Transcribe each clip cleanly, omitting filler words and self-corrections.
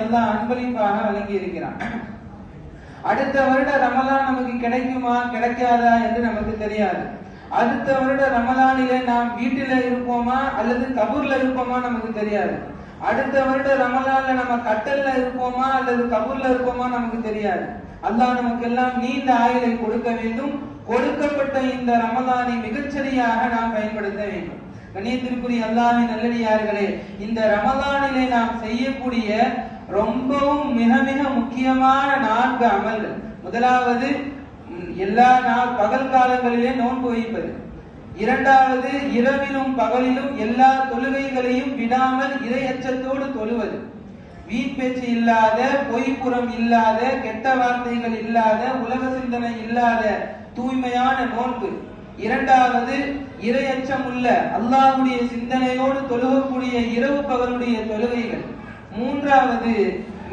அல்லாஹ் அன்பளிப்பாக வழங்கி இருக்கிறான். அடுத்த வருட ரமலான் நமக்கு கிடைக்குமா கிடைக்காதா என்று நமக்கு தெரியாது. அடுத்த வருட ரமலானிலே நாம் வீட்டில இருப்போமா அல்லது கபூர்ல இருப்போமா நமக்கு தெரியாது. அடுத்த வருட ரமலான்ல நம்ம கட்டல்ல இருப்போமா அல்லது கபூர்ல இருப்போமா நமக்கு தெரியாது. அல்லாஹ் நமக்கு எல்லாம் நீண்ட ஆயுளை கொடுக்க வேண்டும். கொடுக்கப்பட்ட இந்த ரமலானை மிகச்சரியாக நாம் பயன்படுத்த வேண்டும். கண்ணியத்திற்குரிய அல்லாஹ்வின் நல்லடியார்களே, இந்த ரமலானிலே நாம் செய்யக்கூடிய ரொம்பவும் மிக மிக முக்கியமான 4 அமல்கள். முதலாவது, எல்லா பகல் காலங்களிலே நோன்பு வைப்பது. இரண்டாவது, இரவிலும் பகலிலும் எல்லா தொழுகைகளையும் விடாமல் இறையச்சத்தோடு தொழுவது. வீண் பேச்சு இல்லாத, பொய்ப்புறம் இல்லாத, கெட்ட வார்த்தைகள் இல்லாத, உலக சிந்தனை இல்லாத தூய்மையான நோன்பு. இரண்டாவது, இறையச்சம் உள்ள அல்லாஹ்வுடைய சிந்தனையோடு தொழுகக்கூடிய இரவு பகலுடைய தொழுகைகள்.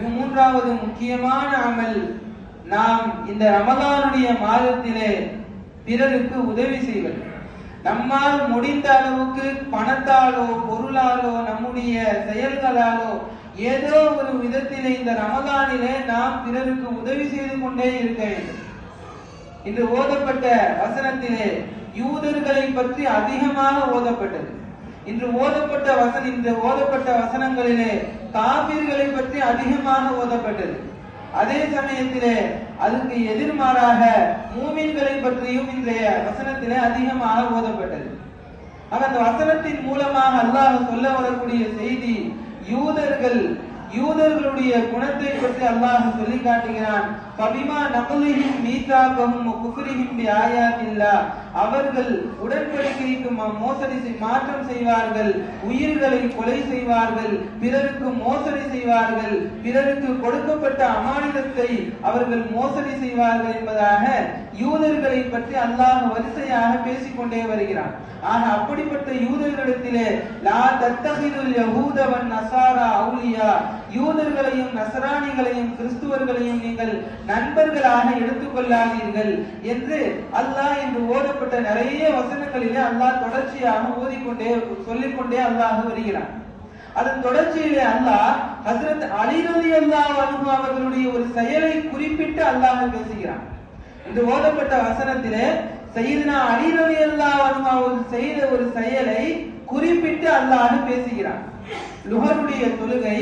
மூன்றாவது முக்கியமான அமல், நாம் இந்த ரமலானுடைய மாதத்திலே பிறருக்கு உதவி செய்வது. நம்மால் முடிந்த அளவுக்கு பணத்தாலோ பொருளாலோ நம்முடைய செயல்களாலோ ஏதோ ஒரு விதத்திலே இந்த ரமலானிலே நாம் பிறருக்கு உதவி செய்து கொண்டே இருக்க வேண்டும். இன்று ஓதப்பட்ட வசனத்திலே யூதர்களை பற்றி அதிகமாக ஓதப்பட்டது. இன்று ஓதப்பட்ட வசனங்களிலே காபிர்களை பற்றி அதிகமாக ஓதப்பட்டது. அதே சமயத்திலே அதுக்கு எதிர்மாறாக மூமின்களை பற்றியும் இன்றைய வசனத்திலே அதிகமாக ஓதப்பட்டது. அந்த வசனத்தின் மூலமாக அல்லாஹ் சொல்ல வரக்கூடிய செய்தி, யூதர்களுடைய குணத்தை பற்றி அல்லாஹ் சொல்லி காட்டுகிறான். பபிமா நகலிஹிம் மீதாகஹும் குஃப்ரிஹிம் பிஆயாத்தில்லாஹ், அவர்கள் உடன்படிக்கைக்கு மாற்றம் செய்வார்கள், உயிர்களை கொலை செய்வார்கள், பிறருக்கு மோசடி செய்வார்கள், பிறருக்கு கொடுக்கப்பட்ட அமானிதத்தை அவர்கள் மோசடி செய்வார்கள் என்பதாக யூதர்களை பற்றி அல்லாஹ் வரிசையாக பேசிக்கொண்டே வருகிறான். ஆக அப்படிப்பட்ட யூதர்களிடத்திலே லா தத்தகிதுல் யஹூத வன் நஸாரா அவுலியா, யூதர்களையும் நசராணிகளையும் கிறிஸ்துவர்களையும் நீங்கள் நண்பர்களாக எடுத்துக்கொள்ளாதீர்கள் என்று அல்லாஹ் இன்று ஓதப்பட்ட நிறைய வசனங்களிலே அல்லாஹ் தொடர்ச்சியாக சொல்லிக்கொண்டே அல்லாஹ் வருகிறான். அதன் தொடர்ச்சியிலே அல்லாஹ் ஹஜ்ரத் அலி ரலியல்லாஹு அன்ஹு அவர்களுடைய ஒரு செயலை குறிப்பிட்டு அல்லாஹ் பேசுகிறான். இன்று ஓதப்பட்ட வசனத்திலே சையதுனா அலி ரலியல்லாஹு அன்ஹு அவர்கள் செய்த ஒரு செயலை குறிப்பிட்டு அல்லாஹ் பேசுகிறான். லுஹருடைய தொழுகை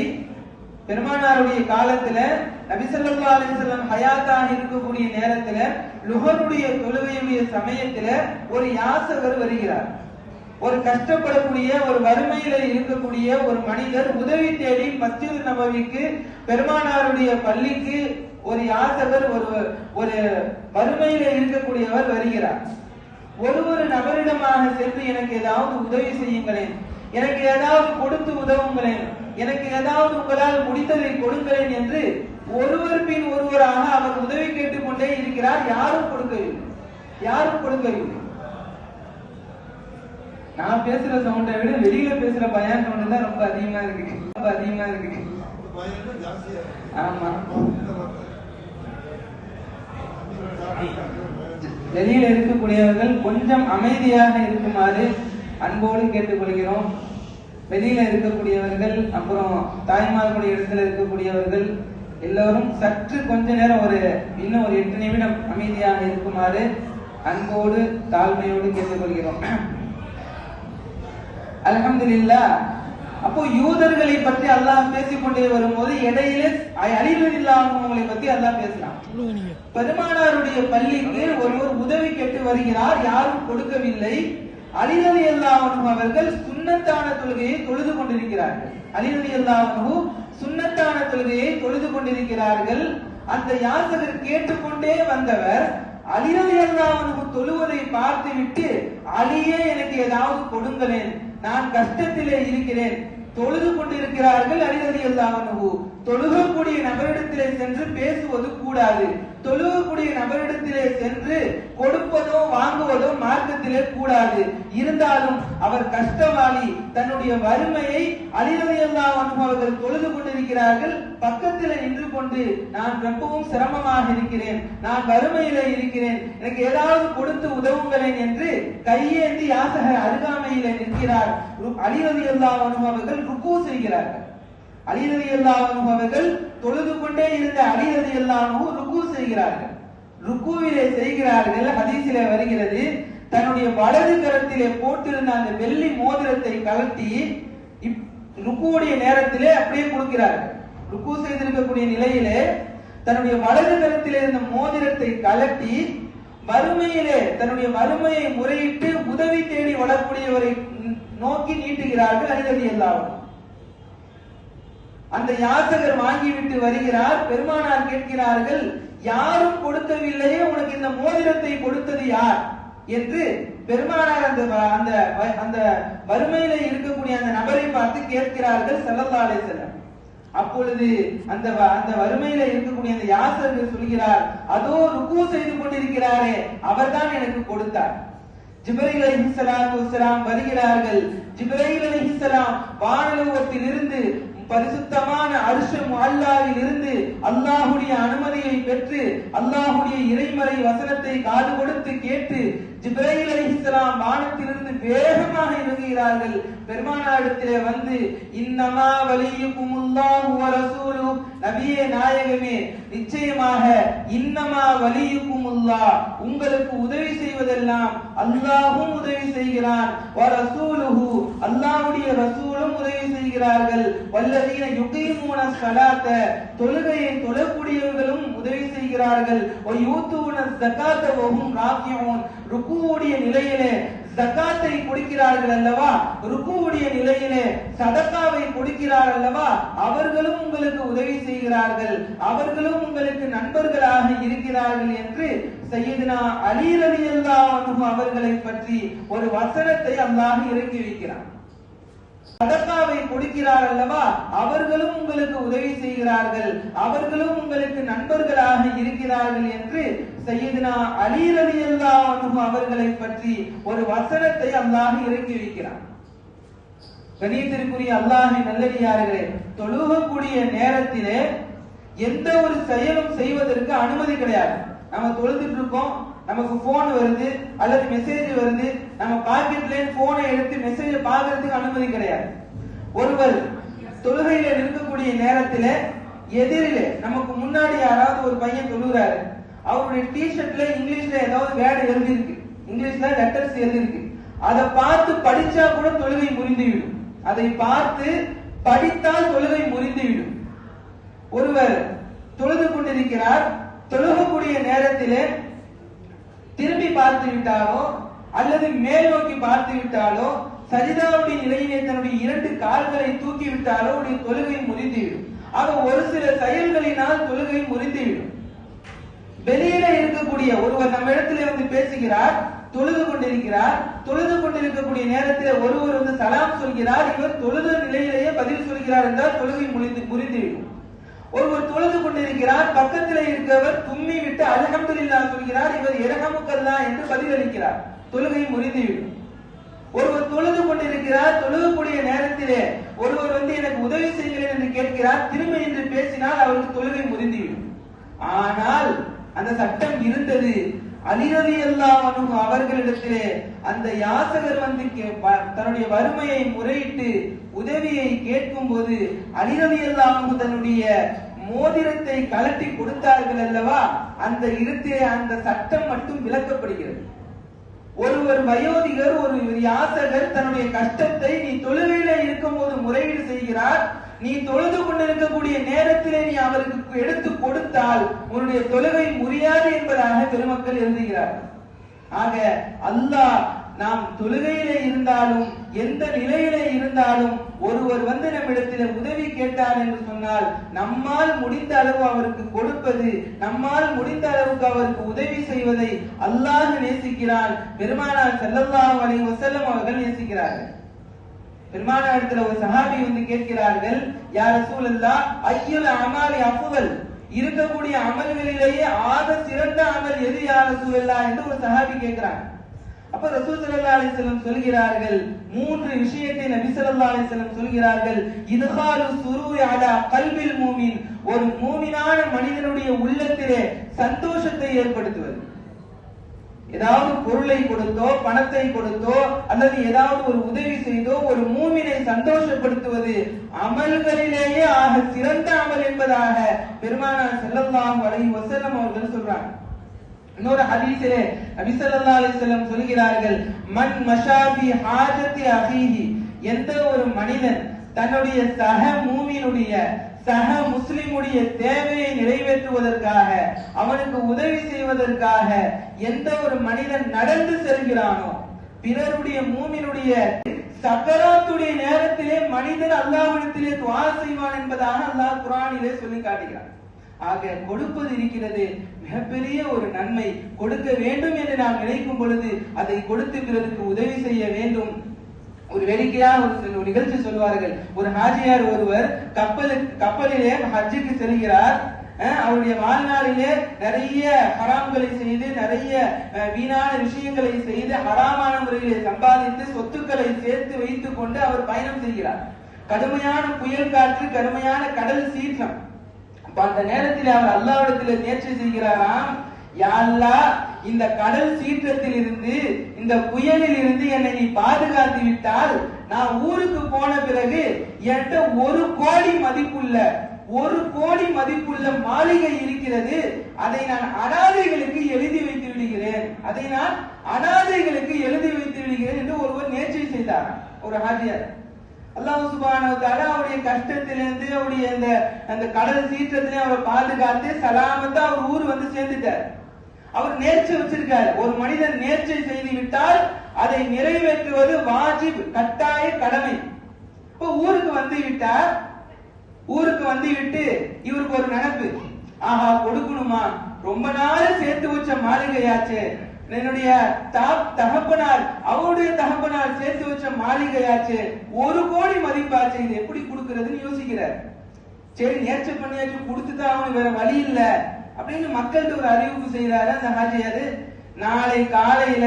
பெருமானாருடைய காலத்துல நபி ஸல்லல்லாஹு அலைஹி வஸல்லம் ஹயாத்தாக இருக்கக்கூடிய நேரத்துல லுஹருடைய தொழுகையுடைய சமயத்துல ஒரு யாசகர் வருகிறார். ஒரு கஷ்டப்படக்கூடிய, ஒரு வறுமையில இருக்கக்கூடிய ஒரு மனிதர் உதவி தேடி மஸ்ஜித் நபவிக்கு, பெருமானாருடைய பள்ளிக்கு ஒரு யாசகர், ஒரு வறுமையில இருக்கக்கூடியவர் வருகிறார். ஒரு நபரிடமாக சென்று எனக்கு ஏதாவது உதவி செய்யுங்களேன், எனக்கு ஏதாவது கொடுத்து உதவுங்களேன், எனக்கு ஏதாவது உங்களால் முடித்ததை கொடுங்களேன் என்று ஒருவர் பின் ஒருவராக அவர் உதவி கேட்டுக்கொண்டே இருக்கிறார். யாரும் கொடுக்கவில்லை. நான் பேசுற சவுண்டை விட வெளியில பேசுற பயான் சவுண்ட் தான் ரொம்ப அதிகமா இருக்கு. ஆமா, வெளியில இருக்கக்கூடியவர்கள் கொஞ்சம் அமைதியாக இருக்குமாறு அன்போடு கேட்டுக்கொள்கிறோம். வெளியில இருக்கக்கூடியவர்கள், அப்புறம் தாய்மார்களுடைய இடத்துல இருக்கக்கூடியவர்கள் எல்லோரும் சற்று கொஞ்ச நேரம் இன்னும் ஒரு 8 நிமிடம் அமைதியாக இருக்குமாறு அன்போடு தாழ்மையோடு கேட்டுக்கொள்கிறோம். அல்ஹம்துலில்லாஹ். அப்போ யூதர்களை பற்றி அல்லாஹ் பேசிக்கொண்டே வரும்போது இடையிலே அலி ரலியல்லாஹு அன்ஹுவை பற்றி அல்லாஹ் பேசுறான். பெருமானாருடைய பள்ளிக்கு ஒருவர் உதவி கேட்டு வருகிறார், யாரும் கொடுக்கவில்லை. அலி ரலியல்லாஹு அன்ஹு அவர்கள் சுன்னத்தான தொழுகையை தொழுது கொண்டிருக்கிறார்கள். அலி ரலியல்லாஹு அன்ஹு சுன்னத்தான தொழுகையை தொழுது கொண்டிருக்கிறார்கள். அந்த யாசகர் கேட்டுக்கொண்டே வந்தவர் அலி ரலியல்லாஹு அன்ஹு தொழுவதை பார்த்துவிட்டு, அலியே எனக்கு ஏதாவது கொடுங்களேன், நான் கஷ்டத்திலே இருக்கிறேன். தொழுது கொண்டிருக்கிறார்கள் அலி ரலியல்லாஹு அன்ஹு. தொழுகக்கூடிய நபரிடத்திலே சென்று பேசுவது கூடாது. தொழுகக்கூடிய நபரிடத்திலே சென்று கொடுப்பதோ வாங்குவதோ மார்க்கத்திலே கூடாது. இருந்தாலும் அவர் கஷ்டவாளி, தன்னுடைய வறுமையை அலி ரலியல்லாஹு அன்ஹு அவர்கள் தொழுது கொண்டிருக்கிறார்கள். பக்கத்தில் நின்று கொண்டு, நான் ரொம்பவும் சிரமமாக இருக்கிறேன், நான் வறுமையிலே இருக்கிறேன், எனக்கு ஏதாவது கொடுத்து உதவுங்களேன் என்று கையேந்தி யாசகர் அருகாமையிலே நிற்கிறார். அலி ரலியல்லாஹு அன்ஹு அவர்கள் ருக்கு செய்கிறார்கள். அலி ரலியல்லாஹு அன்ஹு அவர்கள் தொழுது கொண்டே இருந்த அலி ரலியல்லாஹு அன்ஹு ருக்கு செய்கிறார்கள். ருக்குவிலே செய்கிறார்கள். ஹதீஸிலே வருகிறது, தன்னுடைய வலது கரத்திலே போட்டிருந்த அந்த வெள்ளி மோதிரத்தை கழட்டி ருக்குவுடைய நேரத்திலே அப்படியே கொடுக்கிறார்கள். ருக்கு செய்திருக்கக்கூடிய நிலையிலே தன்னுடைய வலது கரத்திலே இருந்த மோதிரத்தை கழட்டி வறுமையிலே தன்னுடைய வறுமையை முறையிட்டு உதவி தேடி வரக்கூடியவரை நோக்கி நீட்டுகிறார்கள் அலி ரலியல்லாஹு அன்ஹு. அந்த யாசகர் வாங்கிவிட்டு வருகிறார். பெருமானார் கேட்கிறார்கள், யாரும் கொடுக்கவில்லையே, உனக்கு இந்த மோதிரத்தை கொடுத்தது யார் என்று பெருமானார் அந்த வறுமையில இருக்கக்கூடிய அந்த நபரை பார்த்து கேட்கிறார்கள் ஸல்லல்லாஹு அலைஹி வஸல்லம். அப்பொழுது அந்த வறுமையில இருக்கக்கூடிய அந்த யாசகர் சொல்கிறார், அதோ ருக்கு செய்து கொண்டிருக்கிறாரே அவர்தான் எனக்கு கொடுத்தார். ஜிப்ரீல் அலைஹிஸ்ஸலாத்து வஸ்ஸலாம் வருகிறார்கள். ஜிப்ரீல் அலைஹிஸ்ஸலாம் வானலோகத்தில் இருந்து பரிசுத்தமான அர்ஷ் முஅல்லாவில் இருந்து அல்லாஹ்வுடைய அனுமதியை பெற்று அல்லாஹ்வுடைய இறைமறை வசனத்தை காது கொடுத்து கேட்டு ஜிப்ரீல் அலைஹிஸ்ஸலாம் வானத்திலிருந்து வேகமாக இறங்குகிறார்கள். பெருமானாரிடத்திலே வந்து, இன்னமா வலியுக்குமுல்லாஹு வ ரசூலுஹு, நபியே நாயகமே, நிச்சயமாக இன்னமா வலியுக்குமுல்லாஹ், உங்களுக்கு உதவி செய்வதெல்லாம் அல்லாஹ்வும் உதவி செய்கிறான், வ ரசூலுஹு, அல்லாஹ்வுடைய ரசூலும் உதவி செய்கிறார்கள், வல்லதீன யுகீமூன ஸலாத்த, தொழுகையை தொழக்கூடியவர்களும் உதவி செய்கிறார்கள், வ யூதூன ஸகாத்த வ ஹும் ராகிஊன், ருக்குவுடைய நிலையிலே ஜகாத்தை கொடுக்கிறார்கள் அல்லவா, ருக்குவுடைய நிலையிலே சதகாவை கொடுக்கிறார் அல்லவா, அவர்களும் உங்களுக்கு உதவி செய்கிறார்கள், அவர்களும் உங்களுக்கு நண்பர்களாக இருக்கிறார்கள் என்று சையதுனா அலி ரலியல்லாஹு அன்ஹு அவர்களை பற்றி ஒரு வசனத்தை அல்லாஹ் இறக்கி வைக்கிறார். சதகாவை கொடுக்கிறார் அல்லவா, அவர்களும் உங்களுக்கு உதவி செய்கிறார்கள், அவர்களும் உங்களுக்கு நண்பர்களாக இருக்கிறார்கள் என்று சையதுனா அலி ரலியல்லாஹு அன்ஹு அவர்களை பற்றி ஒரு வசனத்தை அல்லாஹ் இறக்கி வைக்கிறார். கண்ணியத்திற்குரிய அல்லாஹ்வின் நல்லடியார்களே, தொழுகக்கூடிய நேரத்திலே எந்த ஒரு செயலும் செய்வதற்கு அனுமதி கிடையாது. நம்ம தொழுதுட்டு இருக்கோம், நமக்கு போன் வருது அல்லது மெசேஜ் வருது, நம்ம பாக்கெட்ல போனை எடுத்து மெசேஜ் பார்க்கிறதுக்கு அனுமதி கிடையாது. ஒருவர் தொழுகையில இருக்கக்கூடிய நேரத்தில எதிரிலே நமக்கு முன்னாடி யாராவது ஒரு பையன் தொழுகிறாரு, அவருடைய டிஷர்ட்ல இங்கிலீஷ்ல ஏதாவது வேர்டு எழுதி இருக்கு, இங்கிலீஷ்ல லெட்டர்ஸ் எழுதி இருக்கு, அதை பார்த்து படிச்சா கூட தொழுகை முறிந்துவிடும். அதை பார்த்து படித்தால் தொழுகை முறிந்துவிடும். ஒருவர் தொழுது கொண்டிருக்கிறார், தொழுகக்கூடிய நேரத்திலே திரும்பி பார்த்து விட்டாலோ அல்லது மேல் நோக்கி பார்த்து விட்டாலோ சஜிதாவுடைய நிலையிலே தன்னுடைய இரண்டு கால்களை தூக்கி விட்டாலோ உடைய தொழுகை முறிந்துவிடும். ஆக ஒரு சில செயல்களினால் தொழுகை முறிந்துவிடும். வெளியில இருக்கக்கூடிய ஒருவர் நம்ம இடத்துல வந்து பேசுகிறார், தொழுது கொண்டிருக்கிறார், தொழுது கொண்டிருக்கக்கூடிய நேரத்தில் ஒருவர் வந்து சலாம் சொல்கிறார், இவர் தொழுத நிலையிலேயே பதில் சொல்கிறார் என்றால் தொழுகை முறிந்துவிடும். ஒருவர் தொழுது கொண்டிருக்கிறார், பக்கத்தில் இருக்கவர் தும்மி விட்டு அல்ஹம்துலில்லாஹ் சொல்கிறார், இவர் இரஹமுக்கல்லாஹ் என்று பதிலளிக்கிறார், தொழுகை முறிந்துவிடும். ஒருவர் தொழுது கொண்டிருக்கிறார், தொழுகக்கூடிய நேரத்திலே ஒருவர் வந்து எனக்கு உதவி செய்கிறேன் என்று கேட்கிறார், திரும்ப என்று பேசினால் அவருக்கு தொழுகை முறிந்துவிடும். ஆனால் அந்த சட்டம் இருந்தது. அலி ரலியல்லாஹு அன்ஹு அவர்களிடத்திலே அந்த யாசகர் வந்து தன்னுடைய வறுமையை முறையிட்டு உதவியை கேட்கும் போது அலி ரலியல்லாஹு அன்ஹு தன்னுடைய மோதிரத்தை கழட்டி கொடுத்தார்கள் அல்லவா, அந்த இடத்திலே அந்த சட்டம் மட்டும் விளக்கப்படுகிறது. ஒருவர் வயோதிகர், ஒரு யாசகர் தன்னுடைய கஷ்டத்தை நீ தொழுகையில இருக்கும் போது முறையீடு செய்கிறார், நீ தொழுது கொண்டிருக்கக்கூடிய நேரத்திலே நீ அவருக்கு எடுத்து கொடுத்தால் உன்னுடைய தொழுகை முறியாது என்பதாக பெருமக்கள் எழுதுகிறார்கள். ஆக அல்லாஹ் நாம் தொழுகையிலே இருந்தாலும் எந்த நிலையிலே இருந்தாலும் ஒருவர் வந்து நம்மிடத்தில் உதவி கேட்டார் என்று சொன்னால் நம்மால் முடிந்த அளவு அவருக்கு கொடுப்பது, நம்மால் முடிந்த அளவுக்கு அவருக்கு உதவி செய்வதை அல்லாஹ் நேசிக்கிறான், பெருமானார் ஸல்லல்லாஹு அலைஹி வஸல்லம் அவர்கள் நேசிக்கிறார்கள். பெருமானாரிடத்தில் ஒரு சஹாபி வந்து கேட்கிறார்கள், யா ரசூலல்லாஹ் அய்யுல் அமாலி அஃதல், இருக்கக்கூடிய அமல்களிலேயே ஆக சிறந்த அமல் எது யா ரசூலல்லாஹ் என்று ஒரு சஹாபி கேட்கிறாங்க. அப்ப ரசூல் ஸல்லல்லாஹு அலைஹி வஸல்லம் சொல்கிறார்கள், மூன்று விஷயத்தை நபி ஸல்லல்லாஹு அலைஹி வஸல்லம் சொல்கிறார்கள். இத்காலு சுரூரி அலா கல்பில் மூமின், ஒரு மூமினான மனிதனுடைய உள்ளத்திலே சந்தோஷத்தை ஏற்படுத்துவது. ஏதாவது பொருளை கொடுத்தோ பணத்தை கொடுத்தோ அல்லது ஏதாவது ஒரு உதவி செய்தோ ஒரு மூமினை சந்தோஷப்படுத்துவது அமல்களிலேயே ஆக சிறந்த அமல் என்பதாக பெருமானார் ஸல்லல்லாஹு அலைஹி வஸல்லம் அவர்கள் சொல்றாங்க. இன்னொரு ஹதீஸிலே நபி ஸல்லல்லாஹு அலைஹி வஸல்லம் சொல்கிறார்கள், மன் மஷா பி ஹாஜத்தி அஹீஹி, எந்த ஒரு மனிதன் தன்னுடைய சக மூமினுடைய சக முஸ்லிமுடைய தேவையை நிறைவேற்றுவதற்காக அவனுக்கு உதவி செய்வதற்காக எந்த ஒரு மனிதன் நடந்து செல்கிறானோ, பிறருடைய மூமினுடைய சக்கராத்துடைய நேரத்திலே மனிதன் அல்லாஹ்விடத்திலே துஆ செய்வான் என்பதாக அல்லாஹ் குர்ஆனிலே சொல்லி காட்டுகிறான். ஆக கொடுப்பது இருக்கிறது மிகப்பெரிய ஒரு நன்மை. கொடுக்க வேண்டும் என்று நாம் நினைக்கும் பொழுது அதை கொடுத்து பிறருக்கு உதவி செய்ய வேண்டும். ஒரு வேடிக்கையாக ஒரு நிகழ்ச்சி சொல்வார்கள். ஒரு ஹாஜியார் ஒருவர் கப்பலிலே ஹஜ்ஜுக்கு செல்கிறார். அவருடைய வாழ்நாளிலே நிறைய ஹராம்களை செய்து நிறைய வீணான விஷயங்களை செய்து ஹராமான முறையிலே சம்பாதித்து சொத்துக்களை சேர்த்து வைத்துக் கொண்டு அவர் பயணம் செய்கிறார். கடுமையான புயல் காற்று, கடுமையான கடல் சீற்றம். அந்த நேரத்தில் அவர் அல்லாஹ்விடத்தில் நேர்ச்சை செய்கிறாராம், யா அல்லாஹ், இந்த கடல் சீற்றத்தில் இருந்து இந்த புயலில் இருந்து என்னை நீ பாதுகாத்து விட்டால் நான் ஊருக்கு போன பிறகு என்கிட்ட 1 கோடி மதிப்புள்ள மாளிகை இருக்கிறது, அதை நான் அனாதைகளுக்கு எழுதி வைத்து விடுகிறேன் என்று ஒருவர் நேர்ச்சை செய்தார். ஒரு ஹாஜியார் அல்லாஹ் சுப்ஹானஹு வ தஆலா அவருடைய கஷ்டத்திலிருந்து அவருடைய அந்த கடல் சீற்றத்திலே அவரை பாதுகாத்து சலாமத்தா அவர் ஊர் வந்து சேர்ந்துட்டார். அவர் நேர்ச்சை வச்சிருக்கார். ஒரு மனிதன் நேர்ச்சை செய்து விட்டால் அதை நிறைவேற்றுவது வாஜிப், கட்டாய கடமை. இப்போ ஊருக்கு வந்து விட்டு இவருக்கு ஒரு நினைப்பு, ஆஹா கொடுக்கணுமா, ரொம்ப நாள் சேர்த்து வச்ச மாளிகையாச்சு, என்னுடைய தகப்பனார் அவருடைய தகப்பனார் சேர்த்து வச்ச மாளிகையாச்சு, 1 கோடி மதிப்பாச்சு, இது எப்படி கொடுக்கிறதுன்னு யோசிக்கிறார். சரி நேர்ச்சை பண்ணியாச்சு, கொடுத்துதான் அவனு, வேற வழி இல்ல அப்படின்னு மக்கள்கிட்ட ஒரு அறிவிப்பு செய்யறாரு அந்த ஹாஜியாரு. நாளை காலையில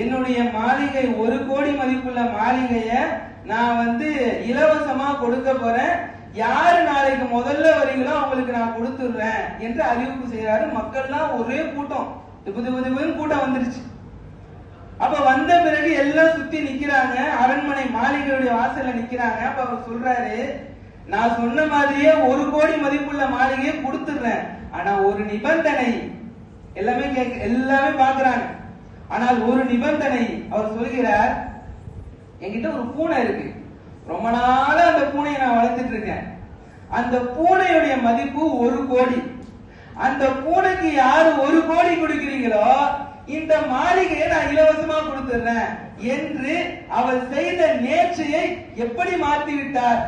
என்னுடைய மாளிகை 1 கோடி மதிப்புள்ள மாளிகைய நான் இலவசமா கொடுக்க போறேன், யாரு நாளைக்கு முதல்ல வரீங்களோ அவங்களுக்கு நான் கொடுத்துடுறேன் என்று அறிவிப்பு செய்யறாரு. மக்கள்லாம் ஒரே கூட்டம், கூட்டம் வந்துருச்சு. அப்ப வந்த பிறகு எல்லாம் சுத்தி நிக்கிறாங்க, அரண்மனை மாளிகையுடைய வாசல்ல நிக்கிறாங்க. அப்ப அவர் சொல்றாரு, நான் சொன்ன மாதிரியே 1 கோடி மதிப்புள்ள மாளிகையை கொடுத்துடுறேன், ஆனா ஒரு நிபந்தனை. எல்லாமே பாக்குறாங்க, ஆனால் ஒரு நிபந்தனை. அவர் சொல்கிறார், என்கிட்ட ஒரு பூனை இருக்கு, ரொம்ப நாளா அந்த பூனையை நான் வளர்த்துட்டு இருக்கேன், அந்த பூனையுடைய மதிப்பு 1 கோடி. அந்த பூனைக்கு யாரு 1 கோடி கொடுக்கிறீங்களோ இந்த மாளிகையை நான் இலவசமா கொடுத்துறேன் என்று அவர் செய்த நேர்ச்சையை எப்படி மாற்றிவிட்டார்.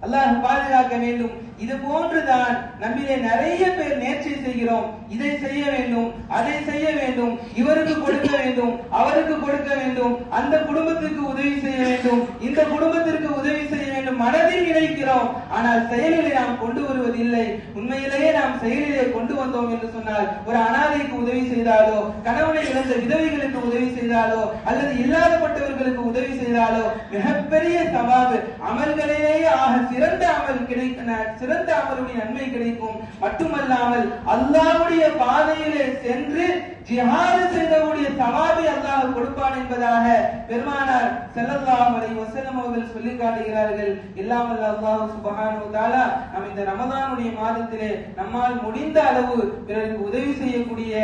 அல்லாஹ் பாதுகாக்க வேண்டும். இது போன்றுதான் நம்மிலே நிறைய பேர் நேர்ச்சை செய்கிறோம், இதை செய்ய வேண்டும், அதை செய்ய வேண்டும், இவருக்கு கொடுக்க வேண்டும், அவருக்கு கொடுக்க வேண்டும், அந்த குடும்பத்திற்கு உதவி செய்ய வேண்டும், இந்த குடும்பத்திற்கு உதவி செய்ய வேண்டும், மனதில் நினைக்கிறோம், ஆனால் செயலிலே நாம் கொண்டு வருவதில்லை. உண்மையிலேயே நாம் செயலிலே கொண்டு வந்தோம் என்று சொன்னால், ஒரு அனாதைக்கு உதவி செய்தாலோ, கணவனை இழந்த விதவைகளுக்கு உதவி செய்தாலோ, அல்லது இல்லாதப்பட்டவர்களுக்கு உதவி செய்தாலோ மிகப்பெரிய சவாபு, அமல்களிலேயே ஆக சிறந்த அமல் கிடைக்கும், சிறந்த அமலுடைய நன்மை கிடைக்கும். மட்டுமல்லாமல் அல்லாஹ்வுடைய பாதையிலே சென்று ஜிஹாது செய்தவருடைய சவாபை அல்லாஹ் கொடுப்பான் என்பதாக பெருமானார் ஸல்லல்லாஹு அலைஹி வஸல்லம் அவர்கள் சொல்லி காட்டுகிறார்கள். எல்லாம் வல்ல அல்லாஹ் சுப்ஹானஹு வ தஆலா நாம் இந்த ரமதானுடைய மாதத்திலே நம்மால் முடிந்த அளவு பிறருக்கு உதவி செய்யக்கூடிய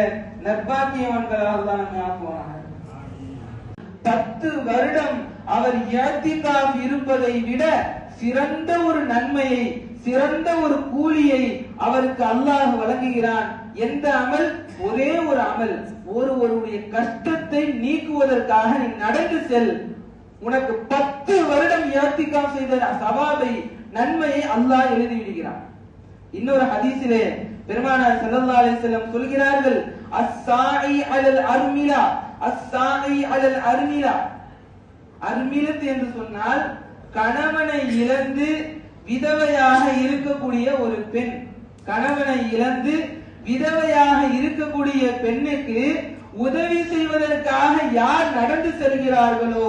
நற்பாக்கியவான்களாக அல்லாஹ் நம்மை ஆக்குவானாக. 10 வருடம் அவர் இஅ்திகாஃப் இருப்பதை விட சிறந்த ஒரு நன்மையை, சிறந்த ஒரு கூலியை அவருக்கு அல்லாஹ் வழங்குகிறான். எந்த அமல்? ஒரே ஒரு அமல். ஒருவருடைய கஷ்டத்தை நீக்குவதற்காக நீ நடந்து செல், உனக்கு 10 வருடம் இஅ்திகாஃப் செய்த சவாபை, நன்மையை அல்லாஹ் எழுதி விடுகிறான். இன்னொரு ஹதீஸிலே பெருமானார் ஸல்லல்லாஹு அலைஹி வஸல்லம் சொல்கிறார்கள், அஸ்ஸாஇ அலல் அர்மிலா, அஸ்ஸாஇ அலல் அர்மிலா. அர்மிலத் என்று சொன்னால் கணவனை இழந்து விதவையாக இருக்கக்கூடிய ஒரு பெண். கணவனை இழந்து விதவையாக இருக்கக்கூடிய பெண்ணுக்கு உதவி செய்வதற்காக யார் நடந்து செல்கிறார்களோ,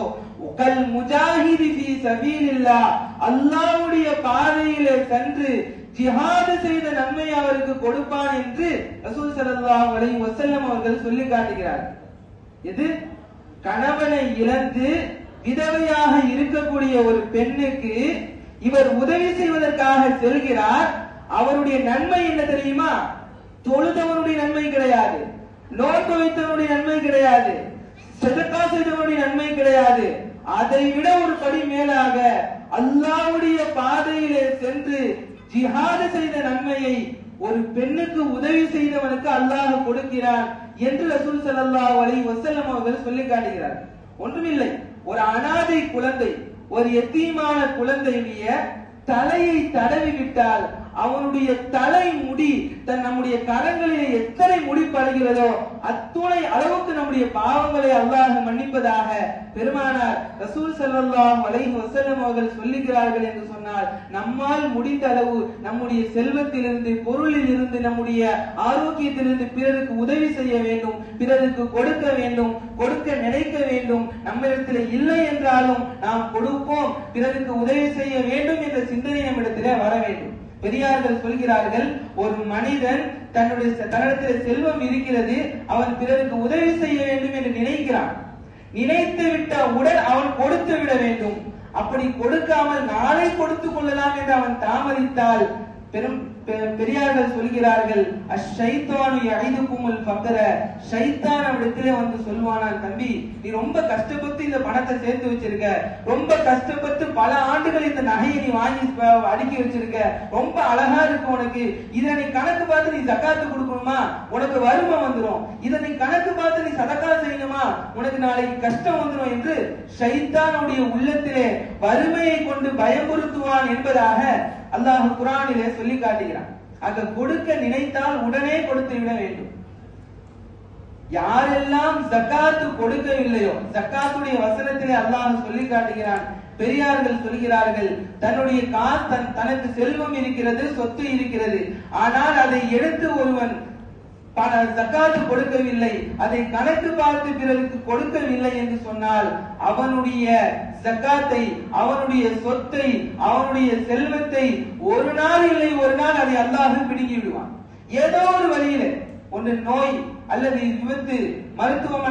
கல் முஜாஹிதி ஃபீ சபீலில்லாஹ், அல்லாஹ்வுடைய பாதையிலே சென்று ஜிஹாது செய்த நன்மை அவருக்கு கொடுப்பான் என்று ரசூல் ஸல்லல்லாஹு அலைஹி வஸல்லம் அவர்கள் சொல்லி காட்டுகிறார். எது? கணவனை இழந்து விதவையாக இருக்கக்கூடிய ஒரு பெண்ணுக்கு இவர் உதவி செய்வதற்காக செல்கிறார். அவருடைய நன்மை என்ன தெரியுமா? தொழுதவனுடைய நன்மை கிடையாது, நோன்பு வைத்தவனுடைய நன்மை கிடையாது, சதகா செய்தவனுடைய நன்மை கிடையாது. அதை விட ஒரு படி மேலாக அல்லாஹ்வுடைய பாதையிலே சென்று ஜிஹாது செய்த நன்மையை ஒரு பெண்ணுக்கு உதவி செய்தவனுக்கு அல்லாஹ் கொடுக்கிறான் என்று ரசூல் ஸல்லல்லாஹு அலைஹி வஸல்லம் அவர்கள் சொல்லி காட்டுகிறார். ஒன்றுமில்லை, ஒரு அனாதை குழந்தை, ஒரு எத்தீமான குழந்தையுடைய தலையை தடவி விட்டால் அவனுடைய தலை முடி நம்முடைய கரங்களிலே எத்தனை முடி படுகிறதோ அத்துணை அளவுக்கு நம்முடைய பாவங்களை அல்லாஹ் மன்னிப்பதாக பெருமானார் ரசூல் ஸல்லல்லாஹு அலைஹி வஸல்லம் அவர்கள் சொல்லுகிறார்கள் என்று சொன்னால், நம்மால் முடிந்த அளவு நம்முடைய செல்வத்திலிருந்து, பொருளில் இருந்து, நம்முடைய ஆரோக்கியத்திலிருந்து பிறருக்கு உதவி செய்ய வேண்டும், பிறருக்கு கொடுக்க வேண்டும், கொடுக்க நினைக்க வேண்டும். நம்மிடத்தில் இல்லை என்றாலும் நாம் கொடுப்போம், பிறருக்கு உதவி செய்ய வேண்டும் என்ற சிந்தனை நம்மிடத்திலே வர வேண்டும். பெரியார்கள் சொல்கிறார்கள், ஒரு மனிதன் தன்னிடத்தில் செல்வம் இருக்கிறது, அவன் பிறருக்கு உதவி செய்ய வேண்டும் என்று நினைக்கிறான். நினைத்து விட்ட உடன் அவன் கொடுத்து விட வேண்டும். அப்படி கொடுக்காமல் நாளை கொடுத்துக் கொள்ளலாம் என்று அவன் தாமதித்தால் பெரியார்கள் சொல்கிறார்கள், அஷைத்தானு யஇதுகுமுல் ஃபக்ர, ஷைத்தான் அவரிடத்திலே வந்து சொல்வானான், தம்பி நீ ரொம்ப கஷ்டப்பட்டு இந்த பணத்தை சேர்த்து வச்சிருக்க, ரொம்ப கஷ்டப்பட்டு பல ஆண்டுகள் இந்த நகையை நீ வாங்கி அடுக்கி வச்சிருக்க, ரொம்ப அழகா இருக்கு உனக்கு, இதை நீ கணக்கு பார்த்து நீ ஜகாத்து கொடுக்கணுமா, உனக்கு வறுமை வந்துடும், இதை நீ கணக்கு பார்த்து நீ சதகா செய்யணுமா, உனக்கு நாளைக்கு கஷ்டம் வந்துடும் என்று ஷைத்தானுடைய உள்ளத்திலே வறுமையை கொண்டு பயமுறுத்துவான் என்பதாக அல்லாஹ் குர்ஆனிலே சொல்லி காட்டுகிறான். அங்க கொடுக்க நினைத்தால் உடனே கொடுத்து விட வேண்டும். யாரெல்லாம் ஜகாத்து கொடுக்கவில்லையோ, ஜகாத்துடைய வசனத்திலே அல்லாஹ் சொல்லி காட்டுகிறான். பெரியார்கள் சொல்கிறார்கள், தன்னுடைய தனக்கு செல்வம் இருக்கிறது, சொத்து இருக்கிறது, ஆனால் அதை எடுத்து ஒருவன் ஜகாத்து கொடுக்கவில்லை, அதை கணக்கு பார்த்து பிறருக்கு கொடுக்கவில்லை என்று சொன்னால் அவனுடைய ஜகாத்தை, அவனுடைய சொத்தை, அவனுடைய செல்வத்தை ஒரு நாள் இல்லை ஒரு நாள் அதை அல்லாஹ் பிடுங்கி விடுவான். ஏதோ ஒரு வழியில, ஒன்று நோய் அல்லது விபத்து, மருத்துவமனை